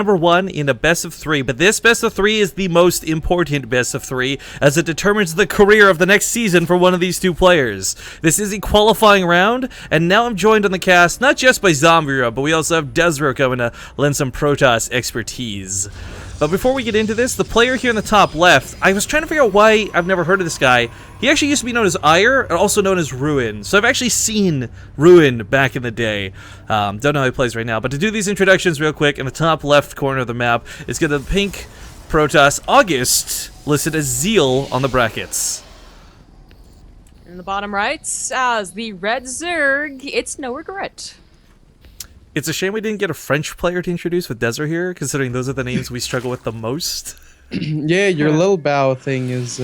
number one in a best of three, but this best of three is the most important best of three as it determines the career of the next season for one of these two players. This is a qualifying round, and now I'm joined on the cast not just by Zombie, but we also have Desro coming to lend some Protoss expertise. But before we get into this, the player here in the top left, I was trying to figure out why I've never heard of this guy. He actually used to be known as Ire, and also known as Ruin. So I've actually seen Ruin back in the day. Don't know how he plays right now. But to do these introductions real quick, in the top left corner of the map is got the pink Protoss August listed as Zeal on the brackets. In the bottom right, as the red Zerg, it's NoRegret. It's a shame we didn't get a French player to introduce with Desert here, considering those are the names we struggle with the most. Yeah, your Lil Bao thing is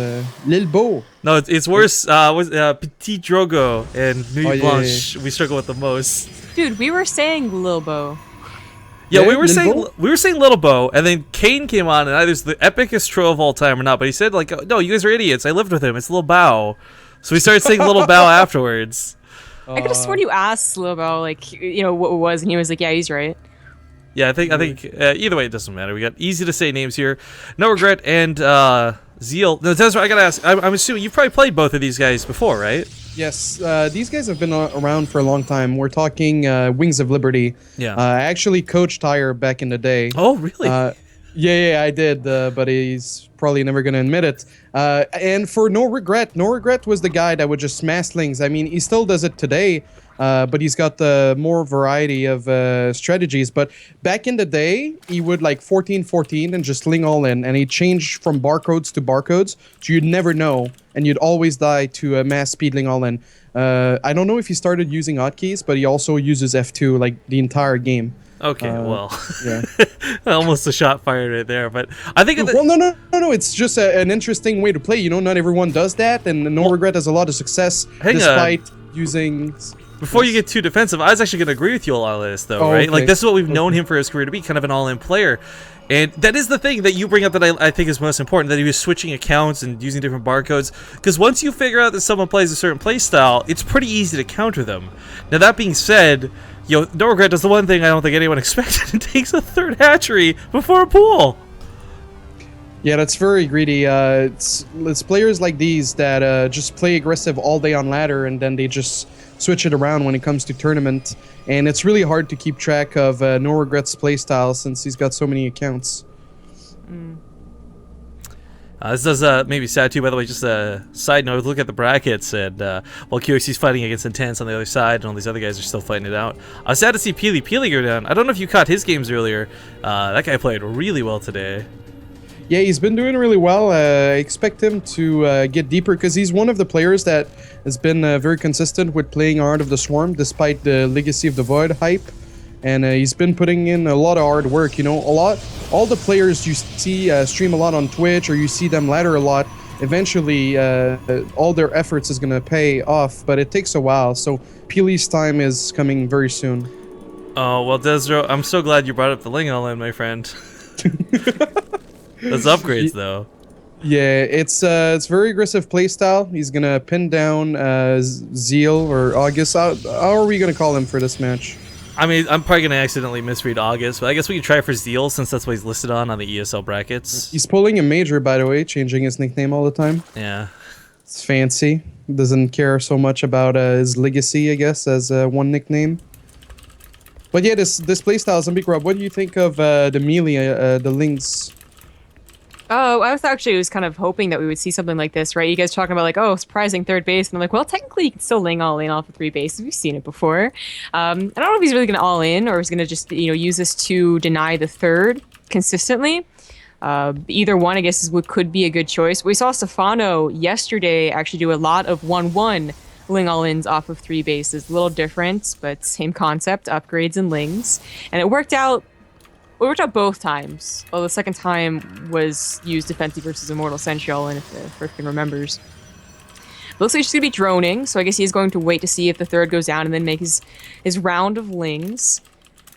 Lil Bo. No, it's worse. Petit Drogo and Nuit Blanche, yeah. we struggle with the most. Dude, we were saying Lilbo. Yeah, Yeah, we were Lil saying Little Bo, and then Kane came on, and either it's the epicest troll of all time or not. But he said like, "No, you guys are idiots. I lived with him. It's Little Bao." So we started saying Little Bao afterwards. I could have sworn you asked Lilbo, like, you know, what it was, and he was like, yeah, he's right. Yeah, I think either way it doesn't matter. We got easy to say names here. NoRegret and Zeal. No, that's what I gotta ask. I'm assuming you've probably played both of these guys before, right? Yes, these guys have been around for a long time. We're talking Wings of Liberty. Yeah. I actually coached Tyre back in the day. Oh, really? Yeah, I did, but he's probably never going to admit it. And for NoRegret was the guy that would just smash slings. I mean, he still does it today, but he's got more variety of strategies. But back in the day, he would like 14-14 and just sling all in, and he changed from barcodes to barcodes, so you'd never know, and you'd always die to mass speedling all in. I don't know if he started using hotkeys, but he also uses F2 like the entire game. Okay, well, yeah. Almost a shot fired right there, but I think. Well, no. It's just an interesting way to play. You know, not everyone does that, and NoRegret has a lot of success despite using. Before you get too defensive, I was actually going to agree with you on all this, though, Oh, right? okay. Like, this is what we've known him for his career to be, kind of an all-in player. And that is the thing that you bring up that I think is most important, that he was switching accounts and using different barcodes. Because once you figure out that someone plays a certain play style, it's pretty easy to counter them. Now, that being said, NoRegret does the one thing I don't think anyone expected. It takes a third hatchery before a pool. Yeah, that's very greedy. It's players like these that just play aggressive all day on ladder, and then they just switch it around when it comes to tournament. And it's really hard to keep track of NoRegret's playstyle since he's got so many accounts. This does maybe sad too, by the way. Just a side note, look at the brackets, and while QXC's fighting against Intense on the other side, and all these other guys are still fighting it out. I was sad to see Peely go down. I don't know if you caught his games earlier. That guy played really well today. Yeah, he's been doing really well. I expect him to get deeper because he's one of the players that has been very consistent with playing Art of the Swarm despite the Legacy of the Void hype. And he's been putting in a lot of hard work, you know, all the players you see stream a lot on Twitch, or you see them ladder a lot, eventually all their efforts is going to pay off, but it takes a while. So Peely's time is coming very soon. Oh, well, Desro, I'm so glad you brought up the Ling All-In, my friend. Those upgrades, though. Yeah, it's very aggressive playstyle. He's going to pin down Zeal or August. How are we going to call him for this match? I mean, I'm probably going to accidentally misread August, but I guess we could try for Zeal since that's what he's listed on the ESL brackets. He's pulling a major, by the way, changing his nickname all the time. Yeah. It's fancy. Doesn't care so much about his legacy, I guess, as one nickname. But yeah, this playstyle, Zombie Grub, what do you think of the melee, the Lings? Oh, I was kind of hoping that we would see something like this, right? You guys talking about like, oh, surprising third base, and I'm like, well, technically you can still Ling all in off of 3 bases. We've seen it before. I don't know if he's really going to all in or he's going to just use this to deny the third consistently. Either one, I guess, could be a good choice. We saw Stefano yesterday actually do a lot of 1-1 Ling all-ins off of 3 bases. A little different, but same concept, upgrades and Lings, and it worked out. It worked out both times. Well, the second time was used defensive versus Immortal Sensual, and if Frickin remembers. Looks like he's going to be droning, so I guess he's going to wait to see if the third goes down and then make his round of Lings.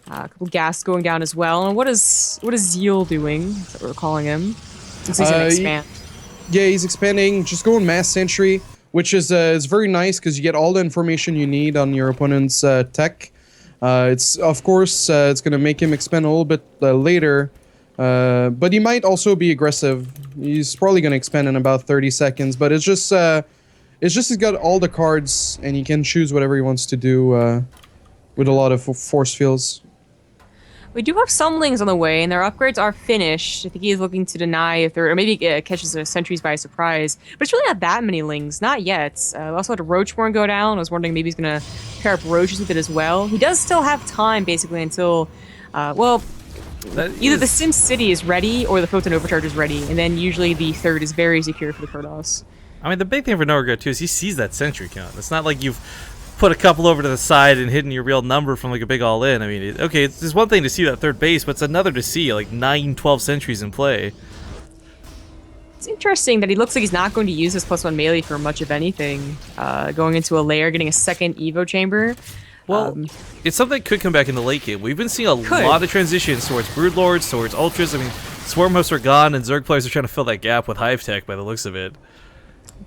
A couple gas going down as well. And what is Zeal doing? That's what we're calling him. Looks like he's going to expand. Yeah, he's expanding, just going Mass Sentry, which is very nice because you get all the information you need on your opponent's tech. It's of course it's gonna make him expend a little bit later, but he might also be aggressive. He's probably gonna expend in about 30 seconds. But it's just he's got all the cards and he can choose whatever he wants to do with a lot of force fields. We do have some Lings on the way, and their upgrades are finished. I think he is looking to deny if there, or maybe catches the sentries by surprise. But it's really not that many Lings, not yet. We also had a Roachborn go down. I was wondering maybe he's going to pair up Roaches with it as well. He does still have time, basically, until, either the Sim City is ready or the Photon Overcharge is ready, and then usually the third is very secure for the Protoss. I mean, the big thing for NoRegret, too, is he sees that sentry count. It's not like you've put a couple over to the side and hitting your real number from like a big all-in. I mean, okay, it's one thing to see that third base, but it's another to see like 9, 12 sentries in play. It's interesting that he looks like he's not going to use this +1 melee for much of anything. Going into a lair, getting a second Evo chamber. Well, it's something that could come back in the late game. We've been seeing a lot of transitions towards Broodlords, towards Ultras. I mean, Swarm hosts are gone, and Zerg players are trying to fill that gap with Hive Tech by the looks of it.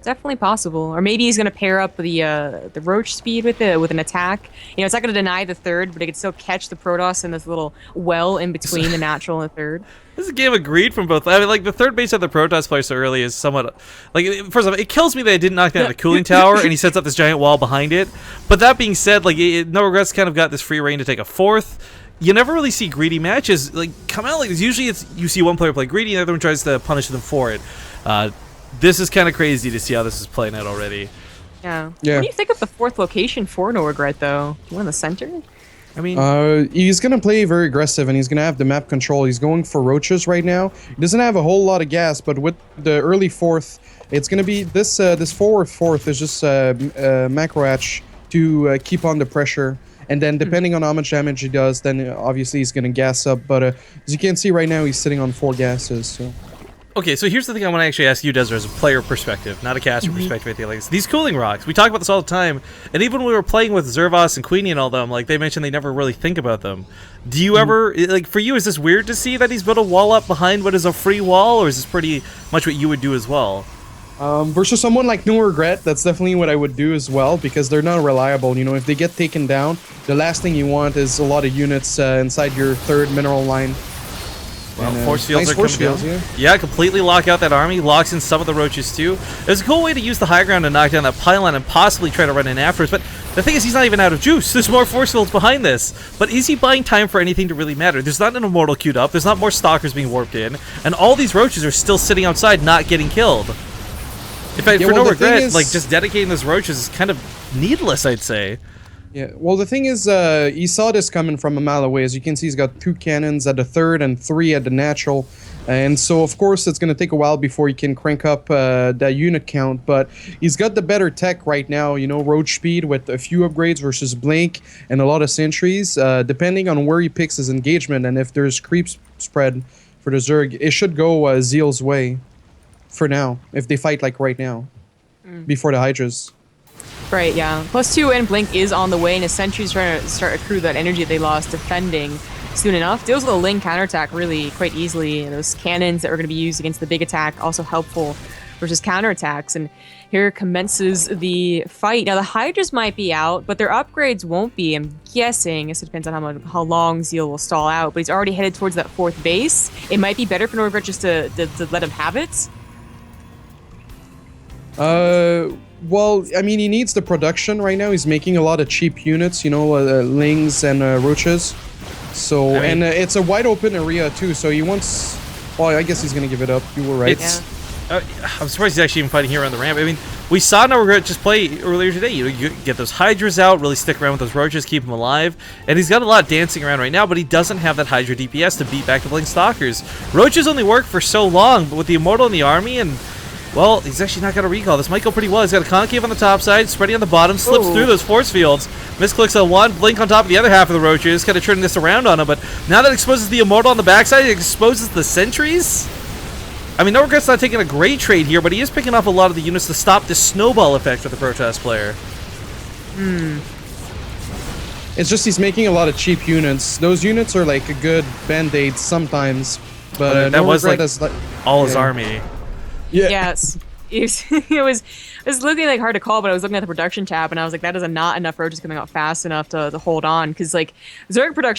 Definitely possible, or maybe he's going to pair up the Roach speed with an attack. You know, it's not going to deny the third, but it can still catch the Protoss in this little well in between the natural and the third. This is a game agreed from both. I mean, like the third base of the Protoss player so early is somewhat like. First of all, it kills me that I didn't knock down the cooling tower and he sets up this giant wall behind it. But that being said, like NoRegret's kind of got this free reign to take a fourth. You never really see greedy matches like come out like this. Usually, it's you see one player play greedy and the other one tries to punish them for it. This is kind of crazy to see how this is playing out already. Yeah. What do you think of the fourth location for NoRegret, though? You in the center? I mean, he's gonna play very aggressive, and he's gonna have the map control. He's going for Roaches right now. He doesn't have a whole lot of gas, but with the early fourth, it's gonna be this forward fourth is just macro hatch to keep on the pressure. And then depending on how much damage he does, then obviously he's gonna gas up. But as you can see right now, he's sitting on 4 gases. So. Okay, so here's the thing I want to actually ask you, Desert, as a player perspective, not a caster perspective, anything like this. These cooling rocks, we talk about this all the time, and even when we were playing with Zervos and Queenie and all them, like, they mentioned they never really think about them. Do you ever, like, for you, is this weird to see that he's built a wall up behind what is a free wall, or is this pretty much what you would do as well? Versus someone like NoRegret, that's definitely what I would do as well, because they're not reliable. You know, if they get taken down, the last thing you want is a lot of units inside your third mineral line. Well, And, force fields nice are force coming fields, down. Yeah, completely lock out that army, locks in some of the Roaches too. There's a cool way to use the high ground to knock down that pylon and possibly try to run in afterwards, but the thing is he's not even out of juice. There's more force fields behind this. But is he buying time for anything to really matter? There's not an Immortal queued up, there's not more Stalkers being warped in, and all these Roaches are still sitting outside not getting killed. In fact, for NoRegret, like, just dedicating those Roaches is kind of needless, I'd say. Yeah, well, the thing is, he saw this coming from a mile away. As you can see, he's got 2 cannons at the third and 3 at the natural. And so, of course, it's going to take a while before he can crank up that unit count. But he's got the better tech right now, you know, road speed with a few upgrades versus Blink and a lot of sentries. Depending on where he picks his engagement and if there's creep spread for the Zerg, it should go Zeal's way for now, if they fight like right now, before the Hydras. Right, yeah. +2 and Blink is on the way, and his sentries trying to start accrue that energy they lost defending soon enough. Deals with a Ling counterattack really quite easily. And those cannons that are going to be used against the big attack also helpful versus counterattacks. And here commences the fight. Now the Hydras might be out, but their upgrades won't be. I'm guessing. I guess it depends on how long Zeal will stall out. But he's already headed towards that 4th base. It might be better for NoRegret just to let him have it. Well, I mean, he needs the production right now. He's making a lot of cheap units, you know, Lings and Roaches. So, I mean, and it's a wide open area too. So he wants. Well, I guess he's gonna give it up. You were right. I'm surprised he's actually even fighting here on the ramp. I mean, we saw NoRegret just play earlier today. You get those Hydras out, really stick around with those Roaches, keep them alive. And he's got a lot dancing around right now, but he doesn't have that Hydra DPS to beat back the Blink Stalkers. Roaches only work for so long, but with the Immortal in the army and... Well, he's actually not got a recall. This might go pretty well. He's got a concave on the top side, spreading on the bottom, slips through those force fields. Misclicks on one, Blink on top of the other half of the Roaches, kind of turning this around on him. But now that exposes the Immortal on the backside, it exposes the sentries. I mean, NoRegret's not taking a great trade here, but he is picking up a lot of the units to stop this snowball effect for the Protoss player. It's just he's making a lot of cheap units. Those units are like a good band-aid sometimes, but that was like has, all his army. Yeah. Yes. it was looking like hard to call, but I was looking at the production tab and I was like, that is not enough roaches coming out fast enough to hold on, because like Zerg production